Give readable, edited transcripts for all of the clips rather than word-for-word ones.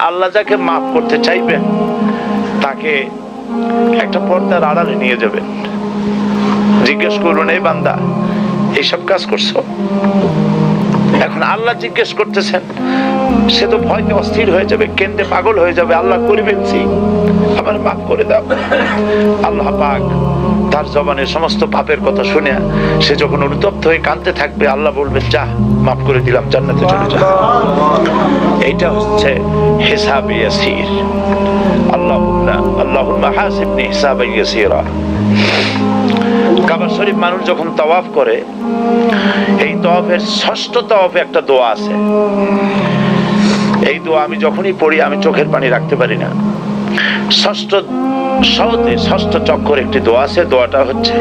আল্লাহ যাকে মাফ করতে চাইবেন তাকে একটা পর্দার আড়ালে নিয়ে যাবেন, জিজ্ঞেস করুন, এই বান্দা এইসব কাজ করছো? এখন আল্লাহ জিজ্ঞেস করতেছেন, সে তো ভয়তে অস্থির হয়ে যাবে, কেন্দ্রে পাগল হয়ে যাবে, আল্লাহ করিবেন আমার মাফ করে দাও। আল্লাহ পাক তার জবানের সমস্ত পাপের কথা শুনে সে যখন অনুতপ্ত হয়ে কাঁদতে থাকবে, আল্লাহ বলবেন, যা মাফ করে দিলাম, জান্নাতে চলে যা। এইটা হচ্ছে হিসাবে ইয়াসির। আল্লাহুম্মা হাসিবনি হিসাবান ইয়াসিরা। কাবা শরীফ মানুষ যখন তাওয়াফ করে, এই তাওয়াফের ষষ্ঠ তাওয়াফে একটা দোয়া আছে। এই দোয়া আমি যখনই পড়ি আমি চোখের পানি রাখতে পারি না। ষষ্ঠ চক্কর একটি দোয়া আছে, দোয়াটা হচ্ছে,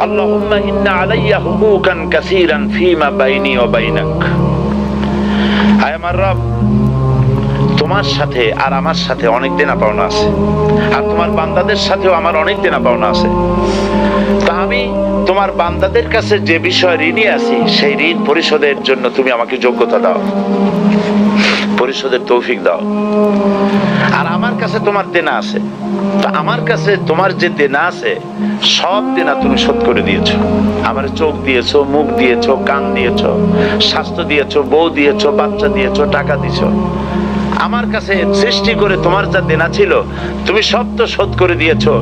আল্লাহুম্মা ইন্না আলাইয়া হুকুকান কাসীরান ফীমা বাইনি ওয়া বাইনাক। হায় আমার রব, তোমার সাথে আর আমার সাথে অনেক দেনা পাওনা আছে, আর তোমার বান্দাদের সাথেও আমার অনেক দেনা পাওনা আছে। তা আমি তোমার বান্দাদের কাছে যে বিষয় ঋণী আছি, সেই ঋণ পরিশোধের জন্য তুমি আমাকে যোগ্যতা দাও, পরিশোধের তৌফিক দাও। আর আমার কাছে তোমার দেনা আছে, তা আমার কাছে তোমার যে দেনা আছে সব দেনা তুমি শোধ করে দিয়েছো। আমার চোখ দিয়েছো, মুখ দিয়েছো, কান দিয়েছো, স্বাস্থ্য দিয়েছো, বউ দিয়েছো, বাচ্চা দিয়েছো, টাকা দিয়েছো। আমার কাছে সৃষ্টি করে তোমার যা দেনা ছিল তুমি সব তো শোধ করে দিয়েছো।